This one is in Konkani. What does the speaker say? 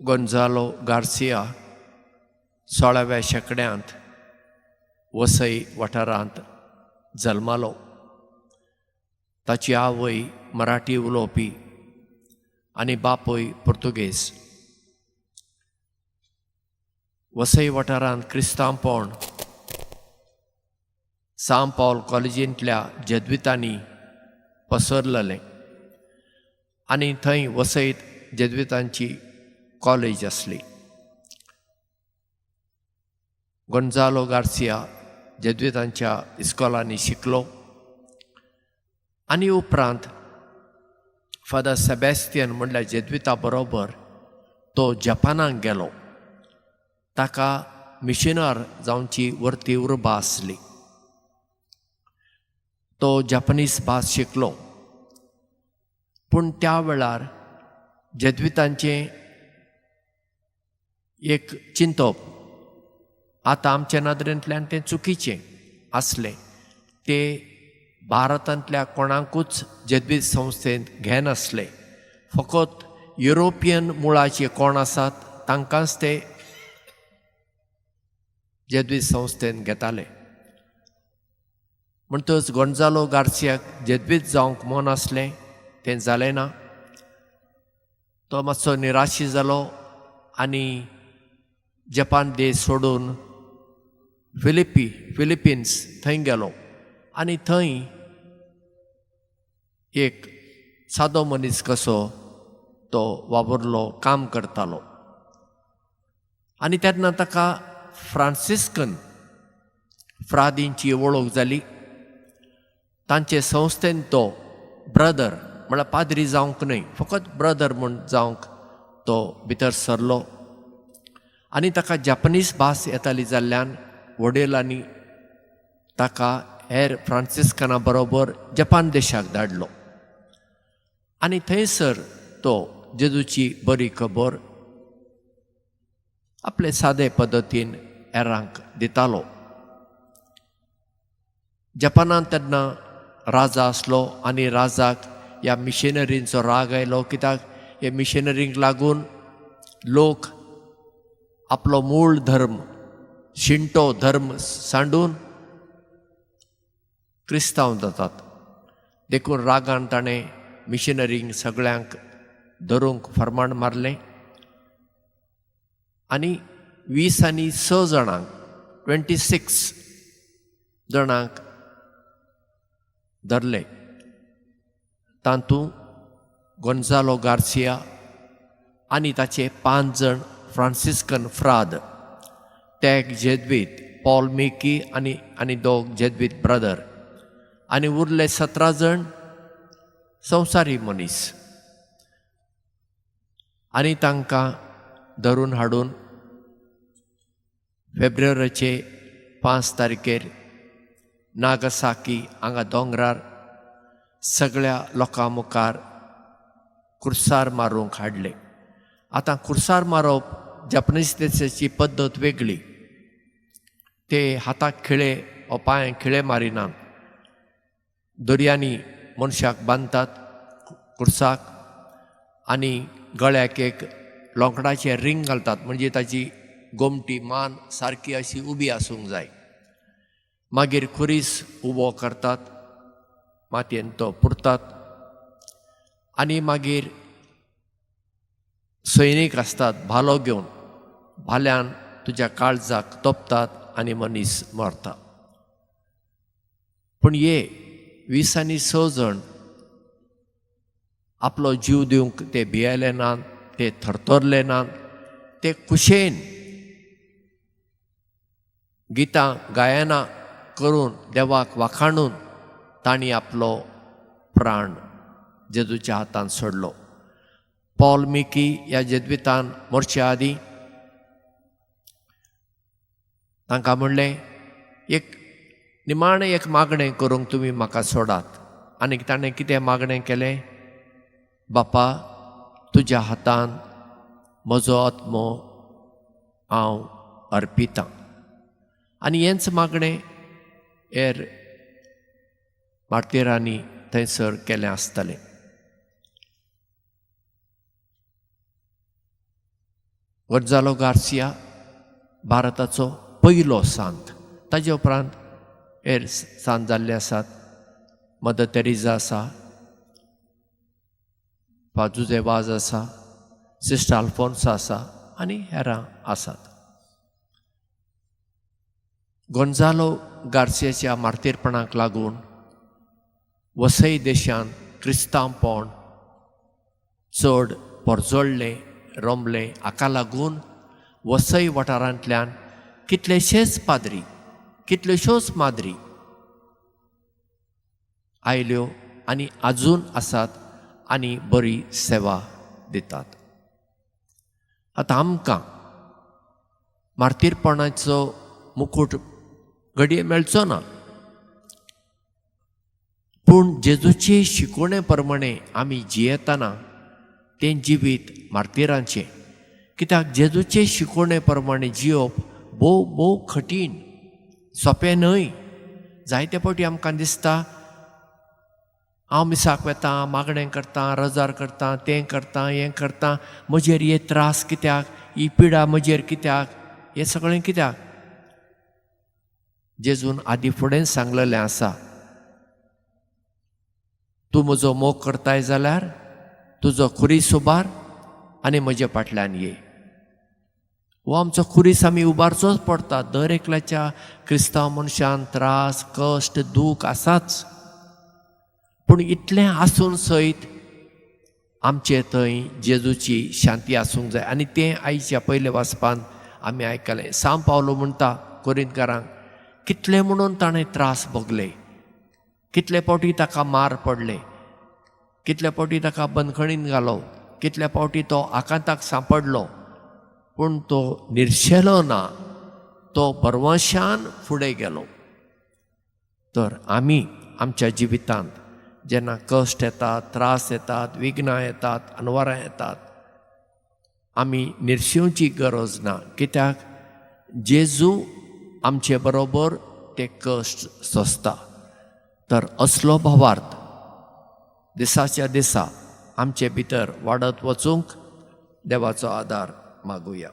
गोंजालो गार्सिया 16व्या शेंकड्यांत वसई वाठारांत जल्मालो. ताची आवय मराठी उलोवपी आनी बापूय पुर्तुगेज. वसई वाठारांत क्रिस्तांवपण सांत पौल कॉलेजींतल्या जेजुइतांनी पसरलेलें आनी थंय वसईत जेजुइतांची कॉलेज आसली. गोंजालो गार्सिया जेजुइतांच्या इस्कॉलांनी शिकलो आनी उपरांत फादर सेबॅस्तियन म्हणल्यार जेजुइता बरोबर तो जपानाक गेलो. ताका मिशनर जावची व्हरती उर्बा आसली. तो जपनीज भास शिकलो, पूण त्या वेळार जेजुइतांचें एक चिंतप आतां आमच्या नदरेंतल्यान तें चुकीचें आसलें. तें भारतांतल्या कोणाकूच जेजुइत संस्थेंत घेनासले. फकत युरोपियन मुळाचे कोण आसात तांकांच ते जेजुइत संस्थेंत घेताले. म्हणटच गोंजालो गार्सियाक जेजुइत जावंक मन आसलें, तें जालें ना. तो मातसो निराशी जालो आनी जपान देश सोडून फिलिपिन्स थंय गेलो आनी थंय एक सादो मनीस कसो तो वावुरलो, काम करतालो. आनी तेन्ना ताका फ्रांसिस्कन फ्रादींची वळख जाली. तांचे संस्थेन तो ब्रदर म्हळ्यार पाद्री जावंक न्हय, फकत ब्रदर म्हूण जावंक तो भितर सरलो. आनी ताका जपनीज भास येताली जाल्ल्यान वडीलांनी ताका हेर फ्रांसिस्कना बरोबर जपान देशाक धाडलो. आनी थंयसर तो जेजूची बरी खबर आपले सादे पद्दतीन हेरांक दितालो. जपानांत तेन्ना राजा आसलो आनी राजाक ह्या मिशनरींचो राग आयलो. कित्याक हे मिशनरींक लागून लोक आपलो मूळ धर्म शिंटो धर्म सांडून क्रिस्तांव जातात. देखून रागान ताणें मिशनरींक सगळ्यांक धरूंक फर्माण मारलें आनी 26 जाणांक 26 जाणांक धरले. तातूंत गोंजालो गार्सिया आनी ताचे 5 जण फ्रांसिस्कन फ्राद, ते एक जेजुइत पॉल मेकी आनी 2 जेजुइत ब्रदर, आनी उरले 17 जण संवसारी मनीस. आनी तांकां धरून हाडून फेब्रुवारीचे 5 तारखेर नागासाकी हांगा दोंगरार सगळ्या लोकां मुखार कुर्सार मारूंक हाडले. आतां कुर्सार मारप जपनीज देशाची पद्दत वेगळी. ते हाताक खिळे वा पांयांक खिळे मारिनात. दोरयांनी मनशाक बांदतात कुर्साक आनी गळ्याक एक लोंकडाचें रिंग घालतात, म्हणजे ताची गोमटी मान सारकी अशी उबी आसूंक जाय. मागीर खुरीस उबो करतात, मातयेन तो पुरतात आनी मागीर सैनीक आसतात भालो घेवन, भाल्यान तुज्या काळजाक तोपतात आनी मनीस मरता. पूण हे 26 जण आपलो जीव दिवंक ते भियेले नात, ते थरथरले नात. ते कुशेन गितां गायनां करून देवाक वाखाणून तांणी आपलो प्राण जेजूच्या हातांत सोडलो. पॉल मेकी ह्या जेजुइतान मरच्या आदीं तांकां म्हणलें, एक निमाणें एक मागणें करूंक तुमी म्हाका सोडात. आनी ताणें कितें मागणें केलें? बापा, तुज्या हातान म्हजो आत्मो हांव अर्पितां. आनी हेंच मागणें हेर मार्तिरांनी थंयसर केलें आसतलें. गोंजालो गार्सिया भारताचो पयलो सांत. ताजे उपरांत हेर सांत जाल्ले आसात. मदर तेरेसा आसा, पाजुजे वाज आसा, सिस्टर आल्फोन्सा आसा आनी हेरां आसात. गोंजालो गार्सियाच्या मार्तीरपणाक लागून वसई देशांत क्रिस्तांवपण चड पोरजोळ्ळें रोंबलें. हाका लागून वसई वाठारांतल्यान कितलेशेच पाद्री, कितल्योश्योच माद्री आयल्यो आनी आजून आसात आनी बरी सेवा दितात. आतां आमकां मार्तीरपणाचो मुकूट घडये मेळचो ना, पूण जेजूचे शिकवणे प्रमाणे आमी जियेतना तें जिवीत मार्तीरांचें. कित्याक जेजूचे शिकवणे प्रमाणे जियोप भोव कठीण, सोंपें न्हय. जायते फावटी आमकां दिसता हांव मिसाक वेतां, मागणें करतां, रजार करतां, तें करतां, हें करतां, म्हजेर हे त्रास कित्याक, ही पिडा म्हजेर कित्याक, हें सगळें कित्याक. जेजून आदी फुडें सांगलेलें आसा, तूं म्हजो मोग करताय जाल्यार तुजो खुरीस उबार आनी म्हजे फाटल्यान ये. हो आमचो खुरीस आमी उबारचोच पडटा. दर एकल्याच्या क्रिस्तांव मनशान त्रास, कश्ट, दूख आसाच. पूण इतलें आसून सयत आमचे थंय जेजूची शांती आसूंक जाय. आनी तें आयच्या पयले वाचपान आमी आयकलें. सांव पावलो म्हणटा कोरिंतकारांक, कितले म्हणून ताणें त्रास भोगले, कितले फावटी ताका मार पडले, कितले फावटी ताका बंदखणीन घालो, कितले फावटी तो आकांताक सांपडलो, पूण तो निर्शेलो ना, तो परवशान फुडें गेलो. तर आमी आमच्या जिवितांत जेन्ना कश्ट येतात, त्रास येतात, विघ्नां येतात, अनवरां येतात, आमी निर्शेवची गरज ना. कित्याक जेजू आमचे बरोबर ते कश्ट सोंसता. तर असलो भावार्थ दिसाच्या दिसा आमचे भितर वाडत वचूंक देवाचो आदार मागुया.